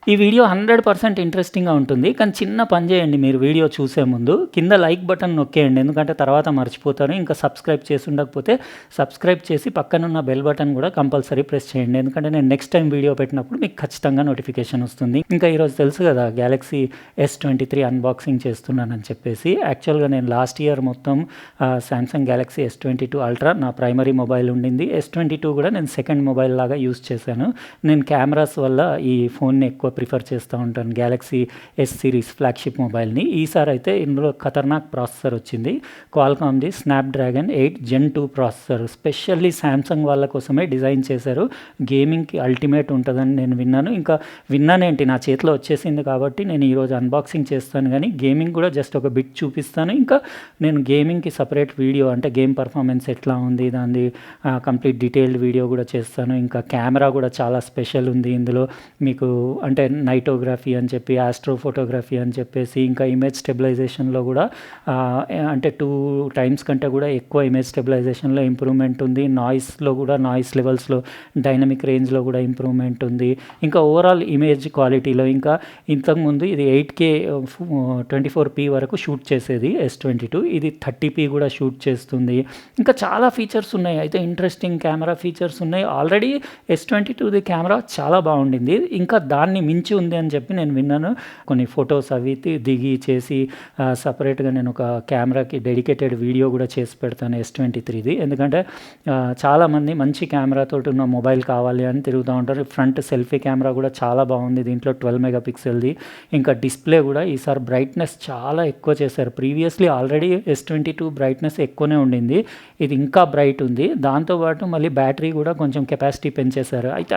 ఈ వీడియో 100% ఇంట్రెస్టింగ్‌గా ఉంటుంది. కానీ చిన్న పని చేయండి మీరు వీడియో చూసే ముందు. కింద లైక్ బటన్ నొక్కేయండి. ఎందుకంటే తర్వాత మర్చిపోతారు. ఇంకా సబ్స్క్రైబ్ చేసి ఉండకపోతే సబ్స్క్రైబ్ చేసి పక్కనున్న బెల్ బటన్ కూడా కంపల్సరీ ప్రెస్ చేయండి. ఎందుకంటే నేను నెక్స్ట్ టైం వీడియో పెట్టినప్పుడు మీకు ఖచ్చితంగా నోటిఫికేషన్ వస్తుంది. ఇంకా ఈరోజు తెలుసు కదా గ్యాలక్సీ S23 అన్బాక్సింగ్ చేస్తున్నానని చెప్పేసి. యాక్చువల్‌గా నేను లాస్ట్ ఇయర్ మొత్తం సామ్సంగ్ గ్యాలక్సీ S22 అల్ట్రా నా ప్రైమరీ మొబైల్ ఉండింది. S22 కూడా నేను సెకండ్ మొబైల్ లాగా యూజ్ చేశాను. నేను కెమెరాస్ వల్ల ఈ ఫోన్‌ని ఎక్కువ ప్రిఫర్ చేస్తూ ఉంటాను. గ్యాలక్సీ ఎస్ సిరీస్ ఫ్లాగ్షిప్ మొబైల్ని. ఈసారి అయితే ఇందులో ఖతర్నాక్ ప్రాసెసర్ వచ్చింది. క్వాల్కామ్ది Snapdragon 8 Gen 2 processor specially Samsung వాళ్ళ కోసమే డిజైన్ చేశారు. గేమింగ్కి అల్టిమేట్ ఉంటుందని నేను విన్నాను. ఇంకా విన్నానేంటి నా చేతిలో వచ్చేసింది కాబట్టి నేను ఈరోజు అన్బాక్సింగ్ చేస్తాను. కానీ గేమింగ్ కూడా జస్ట్ ఒక బిట్ చూపిస్తాను. ఇంకా నేను గేమింగ్కి సపరేట్ వీడియో అంటే గేమ్ పర్ఫార్మెన్స్ ఎట్లా ఉంది దాన్ని కంప్లీట్ డీటెయిల్డ్ వీడియో కూడా చేస్తాను. ఇంకా కెమెరా కూడా చాలా స్పెషల్ ఉంది ఇందులో. మీకు అంటే నైటోగ్రఫీ అని చెప్పి ఆస్ట్రో ఫోటోగ్రఫీ అని చెప్పేసి ఇంకా ఇమేజ్ స్టెబిలైజేషన్లో కూడా అంటే 2 టైమ్స్ కంటే కూడా ఎక్కువ ఇమేజ్ స్టెబిలైజేషన్లో ఇంప్రూవ్మెంట్ ఉంది. నాయిస్లో కూడా నాయిస్ లెవెల్స్లో డైనమిక్ రేంజ్లో కూడా ఇంప్రూవ్మెంట్ ఉంది. ఇంకా ఓవరాల్ ఇమేజ్ క్వాలిటీలో ఇంకా ఇంతకుముందు ఇది 8K 24p వరకు షూట్ చేసేది S22. ఇది 30p కూడా షూట్ చేస్తుంది. ఇంకా చాలా ఫీచర్స్ ఉన్నాయి. అయితే ఇంట్రెస్టింగ్ కెమెరా ఫీచర్స్ ఉన్నాయి. ఆల్రెడీ S22ది కెమెరా చాలా బాగుండింది. ఇంకా దాన్ని మించి ఉంది అని చెప్పి నేను విన్నాను. కొన్ని ఫొటోస్ అవి దిగి చేసి సపరేట్గా నేను ఒక కెమెరాకి డెడికేటెడ్ వీడియో కూడా చేసి పెడతాను S23ది. ఎందుకంటే చాలామంది మంచి కెమెరాతో ఉన్న మొబైల్ కావాలి అని తిరుగుతూ ఉంటారు. ఫ్రంట్ సెల్ఫీ కెమెరా కూడా చాలా బాగుంది. దీంట్లో 12 మెగాపిక్సెల్ది. ఇంకా డిస్ప్లే కూడా ఈసారి బ్రైట్నెస్ చాలా ఎక్కువ చేశారు. ప్రీవియస్లీ ఆల్రెడీ S22 బ్రైట్నెస్ ఎక్కువనే ఉండింది. ఇది ఇంకా బ్రైట్ ఉంది. దాంతోపాటు మళ్ళీ బ్యాటరీ కూడా కొంచెం కెపాసిటీ పెంచేశారు. అయితే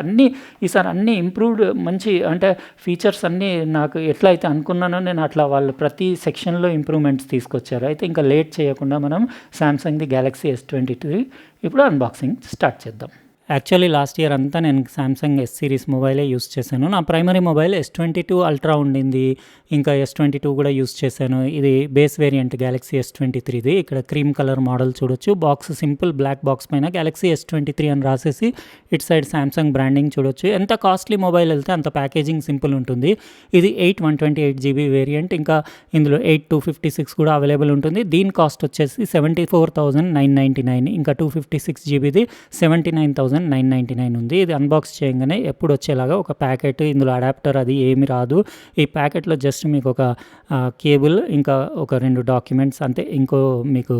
ఈసారి అన్నీ ఇంప్రూవ్డ్ మంచి అంటే ఫీచర్స్ అన్నీ నాకు ఎట్లా అయితే అనుకున్నానో నేను అట్లా వాళ్ళు ప్రతి సెక్షన్లో ఇంప్రూవ్మెంట్స్ తీసుకొచ్చారు. అయితే ఇంకా లేట్ చేయకుండా మనం సామ్సంగ్ది గ్యాలక్సీ S23 ఇప్పుడు అన్బాక్సింగ్ స్టార్ట్ చేద్దాం. యాక్చువల్లీ లాస్ట్ ఇయర్ అంతా నేను సామ్సంగ్ ఎస్ సిరీస్ మొబైలే యూస్ చేశాను. నా ప్రైమరీ మొబైల్ S22 అల్ట్రా ఉండింది. ఇంకా S22 కూడా యూస్ చేశాను. ఇది బేస్ వేరియంట్ గ్యాలక్సీ S23ది. ఇక్కడ క్రీమ్ కలర్ మోడల్ చూడొచ్చు. బాక్స్ సింపుల్ బ్లాక్ బాక్స్ పైన గ్యాలక్సీ S23 అని రాసేసి ఇటు సైడ్ సామ్సంగ్ బ్రాండింగ్ చూడొచ్చు. ఎంత కాస్ట్లీ మొబైల్ వెళ్తే అంత ప్యాకేజింగ్ సింపుల్ ఉంటుంది. ఇది 128GB వేరియంట్. ఇంకా ఇందులో 256 కూడా అవైలబుల్ ఉంటుంది. దీని కాస్ట్ వచ్చేసి 74,999. ఇంకా 256GBది 79,999 ఉంది. ఇది అన్బాక్స్ చేయగానే ఎప్పుడు వచ్చేలాగా ఒక ప్యాకెట్, ఇందులో అడాప్టర్ అది ఏమి రాదు. ఈ ప్యాకెట్లో జస్ట్ మీకు ఒక కేబుల్ ఇంకా ఒక 2 డాక్యుమెంట్స్ అంతే. ఇంకో మీకు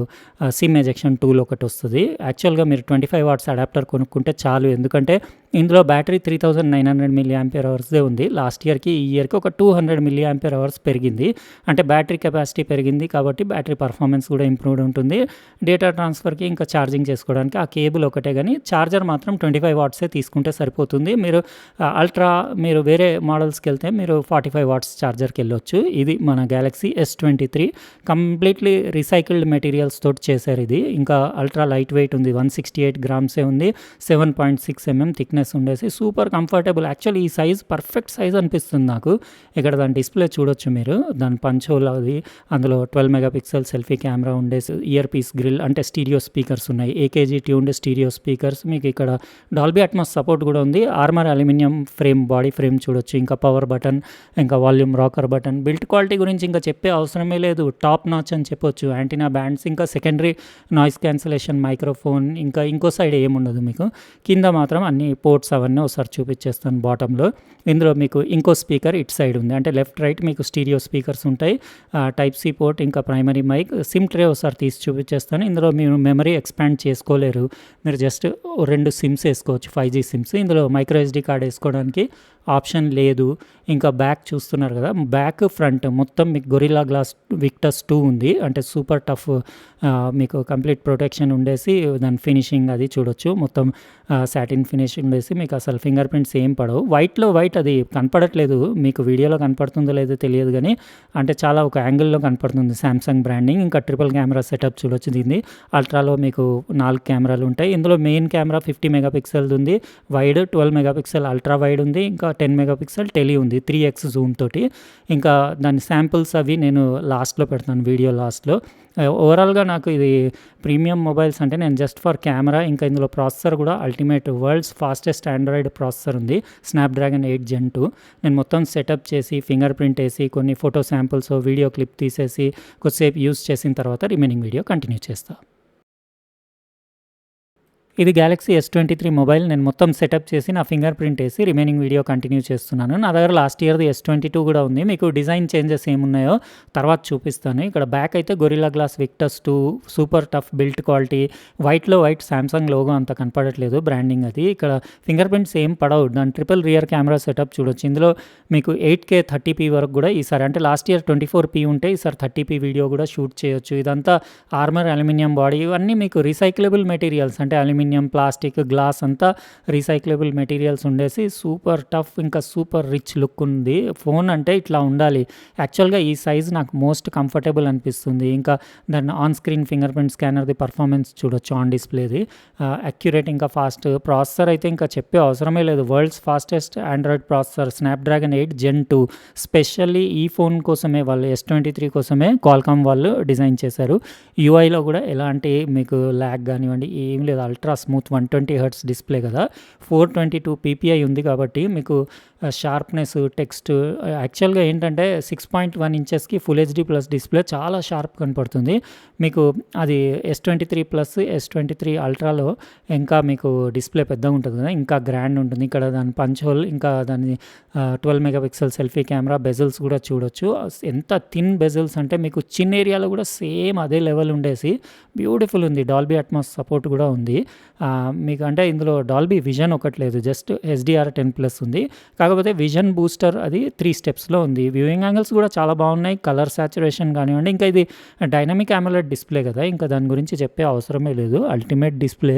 సిమ్ ఎజెక్షన్ టూల్ ఒకటి వస్తుంది. యాక్చువల్గా మీరు 25 వాట్స్ అడాప్టర్ కొనుక్కుంటే చాలు. ఎందుకంటే ఇందులో బ్యాటరీ 3900 mAhదే ఉంది. లాస్ట్ ఇయర్కి ఈ ఇయర్కి ఒక 200 mAh పెరిగింది. అంటే బ్యాటరీ కెపాసిటీ పెరిగింది కాబట్టి బ్యాటరీ పర్ఫార్మెన్స్ కూడా ఇంప్రూవ్డ్ ఉంటుంది. డేటా ట్రాన్స్ఫర్కి ఇంకా ఛార్జింగ్ చేసుకోవడానికి ఆ కేబుల్ ఒకటే. కానీ ఛార్జర్ మాత్రం 25 వాట్సే తీసుకుంటే సరిపోతుంది. మీరు అల్ట్రా మీరు వేరే మోడల్స్కి వెళ్తే మీరు 45 వాట్స్ ఛార్జర్కి వెళ్ళొచ్చు. ఇది మన Galaxy S23 completely recycled materials తోటి చేశారు ఇది. ఇంకా అల్ట్రా లైట్ వెయిట్ ఉంది. 168 గ్రామ్సే ఉంది. 7.6 mm థిక్నెస్ ఉండేసి సూపర్ కంఫర్టబుల్. యాక్చువల్లీ ఈ సైజ్ పర్ఫెక్ట్ సైజ్ అనిపిస్తుంది నాకు. ఇక్కడ దాని డిస్ప్లే చూడొచ్చు మీరు. దాని పంచోల్ అది అందులో 12 మెగాపిక్సెల్ సెల్ఫీ కెమెరా ఉండేసి ఇయర్ పీస్ గ్రిల్ అంటే స్టీరియో స్పీకర్స్ ఉన్నాయి. AKG tuned stereo speakers. మీకు ఇక్కడ డాల్బీ అట్మాస్ సపోర్ట్ కూడా ఉంది. Armour aluminium frame body frame చూడొచ్చు. ఇంకా పవర్ బటన్, ఇంకా volume rocker button. Built quality గురించి ఇంకా చెప్పే అవసరమే లేదు. టాప్ నాచ్ అని చెప్పొచ్చు. యాంటీనా బ్యాండ్స్, ఇంకా సెకండరీ నాయిస్ క్యాన్సిలేషన్ మైక్రోఫోన్, ఇంకా ఇంకో సైడ్ ఏముండదు మీకు. కింద మాత్రం అన్ని పోర్ట్స్ అవన్నీ ఒకసారి చూపించేస్తాను బాటంలో. ఇందులో మీకు ఇంకో స్పీకర్ ఇటు సైడ్ ఉంది. అంటే లెఫ్ట్ రైట్ మీకు స్టీరియో స్పీకర్స్ ఉంటాయి. టైప్ సి పోర్ట్, ఇంకా ప్రైమరీ మైక్. సిమ్ ట్రే ఒకసారి తీసి చూపించేస్తాను. ఇందులో మీరు మెమరీ ఎక్స్పాండ్ చేసుకోలేరు. మీరు జస్ట్ 2 సిమ్స్ వేసుకోవచ్చు, 5G సిమ్స్. ఇందులో మైక్రో SD కార్డ్ వేసుకోవడానికి ఆప్షన్ లేదు. ఇంకా బ్యాక్ చూస్తున్నారు కదా, బ్యాక్ ఫ్రంట్ మొత్తం మీకు గొరిల్లా గ్లాస్ విక్టస్ 2 ఉంది. అంటే సూపర్ టఫ్ మీకు కంప్లీట్ ప్రొటెక్షన్ ఉండేసి దాని ఫినిషింగ్ అది చూడొచ్చు. మొత్తం సాటిన్ ఫినిష్ ఉండేసి మీకు అసలు ఫింగర్ ప్రింట్స్ ఏం పడవు. వైట్లో వైట్ అది కనపడట్లేదు మీకు, వీడియోలో కనపడుతుందో లేదో తెలియదు కానీ అంటే చాలా ఒక యాంగిల్లో కనపడుతుంది సామ్సంగ్ బ్రాండింగ్. ఇంకా ట్రిపుల్ కెమెరా సెటప్ చూడొచ్చు. దీన్ని అల్ట్రాలో మీకు 4 కెమెరాలు ఉంటాయి. ఇందులో మెయిన్ కెమెరా 50 మెగాపిక్సెల్ది ఉంది. వైడ్ 12 మెగాపిక్సెల్ అల్ట్రా వైడ్ ఉంది. ఇంకా 10 మెగాపిక్సెల్ టెలి ఉంది 3x జూమ్ తోటి. ఇంకా దాని శాంపిల్స్ అవి నేను లాస్ట్‌లో పెడతాను, వీడియో లాస్ట్‌లో. ఓవరాల్‌గా నాకు ఇది ప్రీమియం మొబైల్స్ అంటే నేను జస్ట్ ఫర్ కెమెరా, ఇంకా ఇందులో ప్రాసెసర్ కూడా ultimate world's fastest Android processor ఉంది, స్నాప్‌డ్రాగన్ 8 Gen 2. నేను మొత్తం సెటప్ చేసి ఫింగర్ ప్రింట్ వేసి కొన్ని ఫోటో శాంపిల్స్, వీడియో క్లిప్ తీసేసి కొద్దిసేపు యూజ్ చేసిన తర్వాత రిమైనింగ్ వీడియో కంటిన్యూ చేస్తా. ఇది గ్యాలక్సీ S23 మొబైల్. నేను మొత్తం సెటప్ చేసి నా ఫింగర్ ప్రింట్ వేసి రిమైనింగ్ వీడియో కంటిన్యూ చేస్తున్నాను. నా దగ్గర లాస్ట్ ఇయర్ది S22 కూడా ఉంది. మీకు డిజైన్ చేంజెస్ ఏమున్నాయో తర్వాత చూపిస్తాను. ఇక్కడ బ్యాక్ అయితే gorilla glass Victus 2 super tough built quality, వైట్లో వైట్ సామ్సంగ్ లోగో అంత కనపడట్లేదు, బ్రాండింగ్ అది. ఇక్కడ ఫింగర్ ప్రింట్స్ ఏం పడవు. దాని ట్రిపుల్ రియర్ కెమెరా సెటప్ చూడొచ్చు. ఇందులో మీకు 8K 30p వరకు కూడా ఈసారి, అంటే లాస్ట్ ఇయర్ 24p ఉంటే ఈసారి 30p వీడియో కూడా షూట్ చేయొచ్చు. ఇదంతా ఆర్మర్ అల్యూమినియం బాడీ, ఇవన్నీ మీకు రీసైక్లబుల్ మెటీరియల్స్, అంటే అల్యూమినియం, ప్లాస్టిక్, గ్లాస్ అంతా రీసైక్లబుల్ మెటీరియల్స్ ఉండేసి సూపర్ టఫ్, ఇంకా సూపర్ రిచ్ లుక్ ఉంది. ఫోన్ అంటే ఇట్లా ఉండాలి. యాక్చువల్గా ఈ సైజ్ నాకు మోస్ట్ కంఫర్టబుల్ అనిపిస్తుంది. ఇంకా దాని ఆన్ స్క్రీన్ ఫింగర్ ప్రింట్ స్కానర్ది పర్ఫార్మెన్స్ చూడొచ్చు, ఆన్ డిస్ప్లేది అక్యురేట్, ఇంకా ఫాస్ట్. ప్రాసెసర్ అయితే ఇంకా చెప్పే అవసరమే లేదు, world's fastest Android processor Snapdragon 8 Gen 2. Specially ఈ ఫోన్ కోసమే వాళ్ళు, S23 కోసమే క్వాల్కామ్ వాళ్ళు డిజైన్ చేశారు. యూఐలో కూడా ఎలాంటి మీకు ల్యాగ్ కానివ్వండి ఏం లేదు, అల్ట్రా స్మూత్ 120 Hz డిస్ప్లే కదా, 422 ppi ఉంది కాబట్టి మీకు షార్ప్నెస్, టెక్స్ట్ యాక్చువల్గా ఏంటంటే 6.1 ఇంచెస్కి ఫుల్ హెచ్డీ ప్లస్ డిస్ప్లే చాలా షార్ప్ కనపడుతుంది మీకు. అది S23 ప్లస్ S23 అల్ట్రాలో ఇంకా మీకు డిస్ప్లే పెద్దగా ఉంటుంది కదా, ఇంకా గ్రాండ్ ఉంటుంది. ఇక్కడ దాని పంచ్ హోల్, ఇంకా దాని 12 మెగాపిక్సెల్ సెల్ఫీ కెమెరా, బెజల్స్ కూడా చూడొచ్చు. ఎంత థిన్ బెజల్స్ అంటే మీకు చిన్న ఏరియాలో కూడా సేమ్ అదే లెవెల్ ఉండేసి బ్యూటిఫుల్ ఉంది. డాల్బీ అట్మాస్ సపోర్ట్ కూడా ఉంది మీకు. అంటే ఇందులో డాల్బీ విజన్ ఒకటి లేదు, జస్ట్ HDR10+ ఉంది. కాకపోతే విజన్ బూస్టర్ అది 3 స్టెప్స్లో ఉంది. వ్యూయింగ్ యాంగిల్స్ కూడా చాలా బాగున్నాయి, కలర్ సాచురేషన్ కానివ్వండి. ఇంకా ఇది డైనమిక్ AMOLED డిస్ప్లే కదా, ఇంకా దాని గురించి చెప్పే అవసరమే లేదు, అల్టిమేట్ డిస్ప్లే.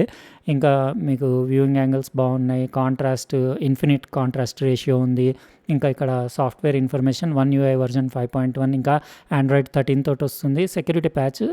ఇంకా మీకు వ్యూయింగ్ యాంగిల్స్ బాగున్నాయి, కాంట్రాస్ట్, ఇన్ఫినిట్ కాంట్రాస్ట్ రేషియో ఉంది. ఇంకా ఇక్కడ సాఫ్ట్వేర్ ఇన్ఫర్మేషన్ 1 UI వర్జన్ 5.1, ఇంకా Android 13 తోటి వస్తుంది. Security patch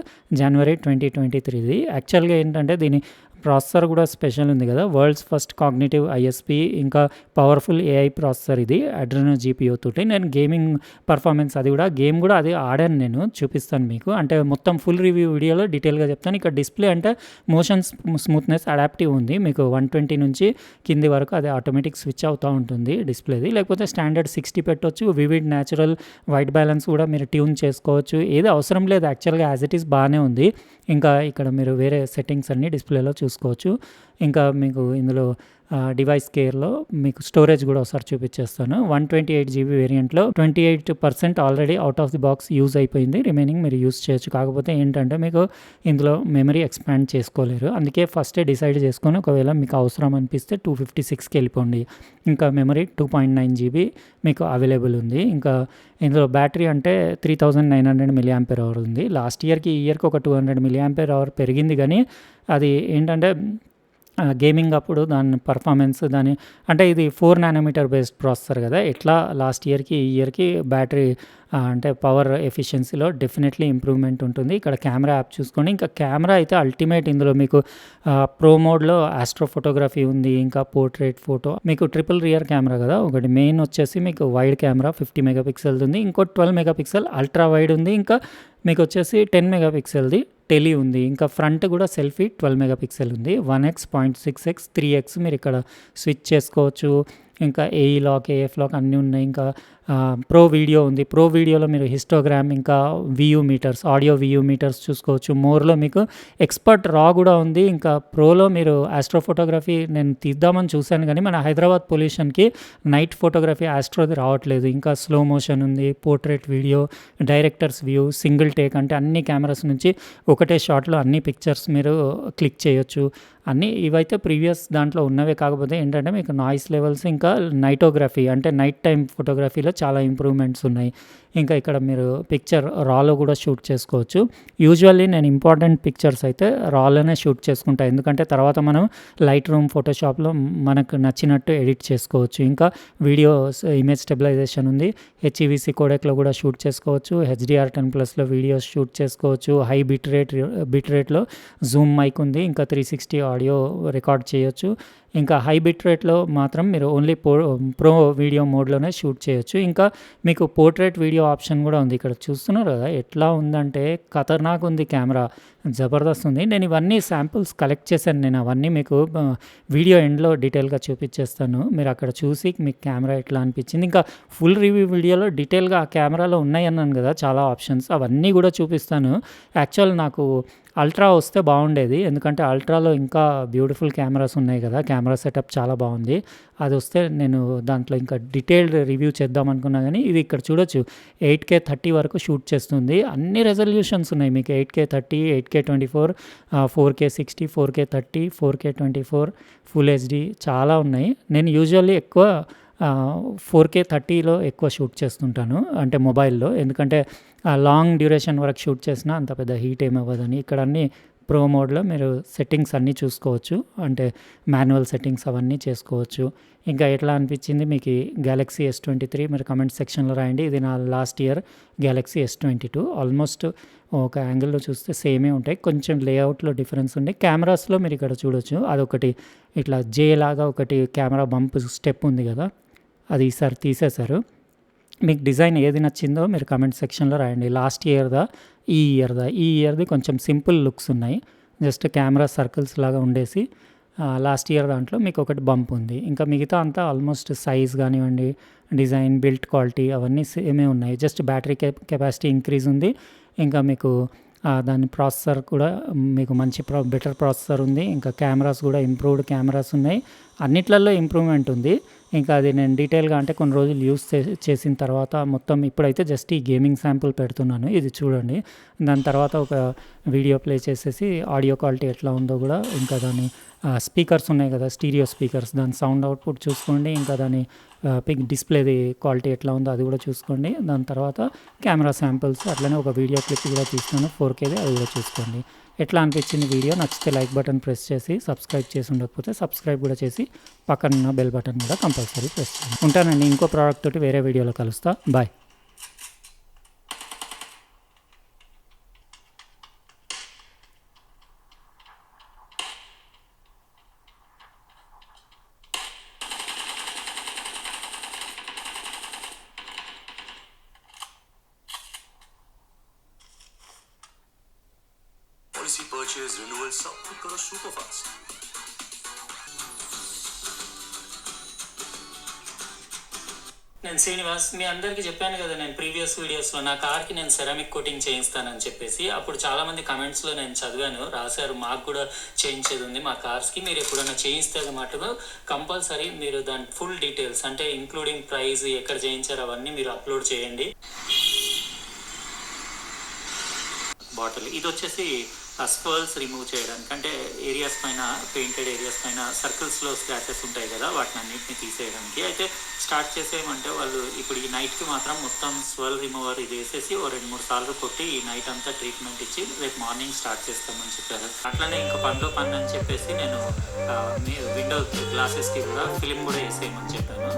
January 2023. యాక్చువల్గా ఏంటంటే దీని ప్రాసెసర్ కూడా స్పెషల్ ఉంది కదా, వరల్డ్స్ ఫస్ట్ కాగ్నిటివ్ ISP, ఇంకా పవర్ఫుల్ AI ప్రాసెసర్ ఇది అడ్రెనో GPU తోటి. నేను గేమింగ్ పర్ఫార్మెన్స్ అది కూడా, గేమ్ కూడా అది ఆడాను, నేను చూపిస్తాను మీకు. అంటే మొత్తం ఫుల్ రివ్యూ వీడియోలో డీటెయిల్గా చెప్తాను. ఇక్కడ డిస్ప్లే అంటే మోషన్ స్మూత్నెస్ అడాప్టివ్ ఉంది మీకు, 120 నుంచి కింది వరకు అది ఆటోమేటిక్ స్విచ్ అవుతూ ఉంటుంది డిస్ప్లేది. లేకపోతే స్టాండర్డ్ 60 పెట్టవచ్చు. వివిడ్ న్యాచురల్ వైట్ బ్యాలెన్స్ కూడా మీరు ట్యూన్ చేసుకోవచ్చు. ఏది అవసరం లేదు యాక్చువల్గా, యాజ్ ఇట్ ఈస్ బాగానే ఉంది. ఇంకా ఇక్కడ మీరు వేరే సెట్టింగ్స్ అన్నీ డిస్ప్లేలో చూసుకోవచ్చు. ఇంకా మీకు ఇందులో డివైస్ కేర్లో మీకు స్టోరేజ్ కూడా ఒకసారి చూపించేస్తాను. 128GB వేరియంట్లో 28% already out of the box use అయిపోయింది, రిమైనింగ్ మీరు యూజ్ చేయొచ్చు. కాకపోతే ఏంటంటే మీకు ఇందులో మెమరీ ఎక్స్పాండ్ చేసుకోలేరు, అందుకే ఫస్టే డిసైడ్ చేసుకొని ఒకవేళ మీకు అవసరం అనిపిస్తే 256కి వెళ్ళిపోండి. ఇంకా మెమరీ 2.9GB మీకు అవైలబుల్ ఉంది. ఇంకా ఇందులో బ్యాటరీ అంటే 3900 mAh ఉంది. లాస్ట్ ఇయర్కి ఈ ఇయర్కి ఒక 200 mAh పెరిగింది, కానీ అది ఏంటంటే గేమింగ్ అప్పుడు దాని పర్ఫార్మెన్స్, దాని అంటే ఇది 4 nm బేస్డ్ ప్రాసెసర్ కదా, ఎట్లా లాస్ట్ ఇయర్కి ఈ ఇయర్కి బ్యాటరీ అంటే పవర్ ఎఫిషియన్సీలో డెఫినెట్లీ ఇంప్రూవ్మెంట్ ఉంటుంది. ఇక్కడ కెమెరా యాప్ చూసుకోండి. ఇంకా కెమెరా అయితే అల్టిమేట్. ఇందులో మీకు ప్రో మోడ్లో ఆస్ట్రో ఫోటోగ్రఫీ ఉంది, ఇంకా పోర్ట్రేట్ ఫోటో, మీకు ట్రిపుల్ రియర్ కెమెరా కదా, ఒకటి మెయిన్ వచ్చేసి మీకు వైడ్ కెమెరా 50 మెగాపిక్సెల్ది ఉంది, ఇంకో 12 మెగాపిక్సెల్ అల్ట్రా వైడ్ ఉంది, ఇంకా మీకు వచ్చేసి 10 మెగాపిక్సెల్ది టెలి ఉంది. ఇంకా ఫ్రంట్ కూడా సెల్ఫీ 12 మెగాపిక్సెల్ ఉంది, 1x, 0.6x, 3x మీరు ఇక్కడ స్విచ్ చేసుకోవచ్చు. ఇంకా ఏఈ లాక్, ఏఎఫ్ లాక్ అన్నీ ఉన్నాయి. ఇంకా ప్రో వీడియో ఉంది. ప్రో వీడియోలో మీరు హిస్టోగ్రామ్, ఇంకా VU meters, audio VU meters చూసుకోవచ్చు. మోర్లో మీకు ఎక్స్పర్ట్ రా కూడా ఉంది. ఇంకా ప్రోలో మీరు ఆస్ట్రో ఫోటోగ్రఫీ నేను తీద్దామని చూశాను, కానీ మన హైదరాబాద్ పొల్యూషన్కి నైట్ ఫోటోగ్రఫీ ఆస్ట్రోది రావట్లేదు. ఇంకా స్లో మోషన్ ఉంది, portrait video, directors view, single take, అంటే అన్ని కెమెరాస్ నుంచి ఒకటే షాట్లో అన్ని పిక్చర్స్ మీరు క్లిక్ చేయొచ్చు. అన్నీ ఇవైతే ప్రీవియస్ దాంట్లో ఉన్నవే, కాకపోతే ఏంటంటే మీకు నాయిస్ లెవెల్స్, ఇంకా నైటోగ్రఫీ అంటే నైట్ టైం ఫోటోగ్రఫీలో చాలా ఇంప్రూవ్మెంట్స్ ఉన్నాయి. ఇంకా ఇక్కడ మీరు పిక్చర్ రాలో కూడా షూట్ చేసుకోవచ్చు. యూజువల్లీ నేను ఇంపార్టెంట్ పిక్చర్స్ అయితే రాలోనే షూట్ చేసుకుంటాను, ఎందుకంటే తర్వాత మనం లైట్ రూమ్, ఫోటోషాప్లో మనకు నచ్చినట్టు ఎడిట్ చేసుకోవచ్చు. ఇంకా వీడియో ఇమేజ్ స్టెబిలైజేషన్ ఉంది, HEVC కోడెక్లో కూడా షూట్ చేసుకోవచ్చు, HDR10+లో వీడియోస్ షూట్ చేసుకోవచ్చు, హై బిట్ రేట్లో జూమ్ మైక్ ఉంది, ఇంకా 360 ఆడియో రికార్డ్ చేయొచ్చు. ఇంకా హై బిట్ రేట్‌లో మాత్రం మీరు ఓన్లీ ప్రో వీడియో మోడ్‌లోనే షూట్ చేయొచ్చు. ఇంకా మీకు పోర్ట్రేట్ వీడియో ఆప్షన్ గూడా ఉంది. ఇక్కడ చూస్తున్నారు గదా! ఎట్లా ఉందంటే ఖతర్నాక్ ఉంది కెమెరా. జబర్దస్త్ ఉంది. నేను ఇవన్నీ శాంపుల్స్ కలెక్ట్ చేశాను. నేను అవన్నీ మీకు వీడియో ఎండ్‌లో డీటెయిల్‌గా చూపిచ్చేస్తాను. మీరు అక్కడ చూసి మీకు కెమెరా ఎట్లా అనిపించింది. ఇంకా ఫుల్ రివ్యూ వీడియోలో డీటెయిల్‌గా ఆ కెమెరాలో ఉన్నాయన్నాను గదా! చాలా ఆప్షన్స్ అవన్నీ గూడా చూపిస్తాను. యాక్చువల్ నాకు అల్ట్రా వస్తే బాగుండేది. ఎందుకంటే అల్ట్రాలో ఇంకా బ్యూటిఫుల్ కెమెరాస్ ఉన్నాయి కదా! కెమెరా సెటప్ చాలా బాగుంది. అదొస్తే నేను దాంట్లో ఇంకా డీటెయిల్డ్ రివ్యూ చేద్దాం అనుకున్నా గానీ, ఇది ఇక్కడ చూడొచ్చు 8K 30 వరకు షూట్ చేస్తుంది. అన్ని రెజల్యూషన్స్ ఉన్నాయి మీకు 8K 30, 8K 24, 4K 60, 4K 30, 4K 24, full HD చాలా ఉన్నాయి. నేను యూజువల్లీ ఎక్కువ 4K 30లో ఎక్కువ షూట్ చేస్తుంటాను. అంటే మొబైల్‌లో. ఎందుకంటే లాంగ్ డ్యూరేషన్ వరకు షూట్ చేసినా అంత పెద్ద హీట్ ఏమవ్వదని. ఇక్కడ అన్నీ ప్రో మోడ్‌లో మీరు సెట్టింగ్స్ అన్నీ చూసుకోవచ్చు. అంటే మాన్యువల్ సెట్టింగ్స్ అవన్నీ చేసుకోవచ్చు. ఇంకా ఎట్లా అనిపించింది మీకు గెలాక్సీ S23 మీరు కామెంట్ సెక్షన్‌లో రాయండి. ఇది నా last year Galaxy S22 almost ఒక యాంగిల్‌లో చూస్తే సేమే ఉంటాయి. కొంచెం లేఅవుట్‌లో డిఫరెన్స్ ఉంది. కెమెరాస్‌లో మీరు ఇక్కడ చూడొచ్చు. అదొకటి ఇట్లా జే లాగా ఒకటి కెమెరా బంప్ స్టెప్ ఉంది కదా! అది ఈసారి తీసేశారు. మీకు డిజైన్ ఏది నచ్చిందో మీరు కామెంట్ సెక్షన్‌లో రాయండి. లాస్ట్ ఇయర్‌దా? ఈ ఇయర్‌దా? ఈ ఇయర్‌ది కొంచెం సింపుల్ లుక్స్ ఉన్నాయి. జస్ట్ కెమెరా సర్కిల్స్ లాగా ఉండేసి లాస్ట్ ఇయర్ దాంట్లో మీకు ఒకటి బంప్ ఉంది. ఇంకా మిగతా అంతా ఆల్మోస్ట్ సైజ్ గానివ్వండి, డిజైన్, బిల్డ్ క్వాలిటీ అవన్నీ సేమే ఉన్నాయి. జస్ట్ బ్యాటరీ కెపాసిటీ ఇంక్రీజ్ ఉంది. ఇంకా మీకు దాని ప్రాసెసర్ కూడా మీకు మంచి బెటర్ ప్రాసెసర్ ఉంది. ఇంకా కెమెరాస్ కూడా ఇంప్రూవ్డ్ కెమెరాస్ ఉన్నాయి. అన్నిట్లల్లో ఇంప్రూవ్‌మెంట్ ఉంది. ఇంకా అది నేను డీటెయిల్‌గా అంటే కొన్ని రోజులు యూజ్ చేసిన తర్వాత మొత్తం ఇప్పుడైతే జస్ట్ ఈ గేమింగ్ శాంపుల్ పెడుతున్నాను. ఇది చూడండి. దాని తర్వాత ఒక వీడియో ప్లే చేసేసి ఆడియో క్వాలిటీ ఎట్లా ఉందో కూడా ఇంకా దాని స్పీకర్స్ ఉన్నాయి కదా! స్టీరియో స్పీకర్స్ దాని సౌండ్ అవుట్‌పుట్ చూసుకోండి. ఇంకా దాని డిస్‌ప్లేది క్వాలిటీ ఎట్లా ఉందో అది కూడా చూసుకోండి. దాని తర్వాత కెమెరా శాంపుల్స్ అట్లనే ఒక వీడియో క్లిప్ కూడా తీస్తాను 4Kది అది కూడా చూసుకోండి. ఎట్లా అనిపించింది వీడియో? నచ్చితే లైక్ బటన్ ప్రెస్ చేసి సబ్స్క్రైబ్ చేసి ఉండకపోతే సబ్స్క్రైబ్ కూడా చేసి పక్కనున్న బెల్ బటన్ కూడా కంపల్సరీ ప్రెస్ చేయండి. ఉంటానండి. ఇంకో ప్రోడక్ట్ తోటి వేరే వీడియోలో కలుస్తా. బాయ్. Policy purchase renewal सब कुछ करो super fast. నేను శ్రీనివాస్ మీ అందరికీ చెప్పాను కదా నేను ప్రీవియస్ వీడియోస్లో నా కార్కి నేను సెరామిక్ కోటింగ్ చేయిస్తానని చెప్పేసి. అప్పుడు చాలామంది కమెంట్స్లో నేను చదివాను, రాశారు మాకు కూడా చేయించేది ఉంది మా కార్స్కి, మీరు ఎప్పుడైనా చేయిస్తే మటుకు కంపల్సరీ మీరు దాని ఫుల్ డీటెయిల్స్ అంటే ఇంక్లూడింగ్ ప్రైస్ ఎక్కడ చేయించారు అవన్నీ మీరు అప్లోడ్ చేయండి. బాటిల్ ఇది వచ్చేసి స్పర్ల్స్ రిమూవ్ చేయడానికి అంటే ఏరియాస్ పైన పెయింటెడ్ ఏరియాస్ పైన సర్కిల్స్లో స్క్రాచెస్ ఉంటాయి కదా వాటిని అన్నింటినీ తీసేయడానికి. అయితే స్టార్ట్ చేసేయమంటే వాళ్ళు ఇప్పుడు ఈ నైట్కి మాత్రం మొత్తం స్వెల్ రిమూవర్ ఇది వేసేసి ఓ 2-3 సార్లు కొట్టి ఈ నైట్ అంతా ట్రీట్మెంట్ ఇచ్చి రేపు మార్నింగ్ స్టార్ట్ చేస్తామని చెప్పారు. అట్లనే ఇంకా పనిలో పని అని చెప్పేసి నేను విండో గ్లాసెస్కి కూడా ఫిలిం కూడా వేసేయమని చెప్పాను.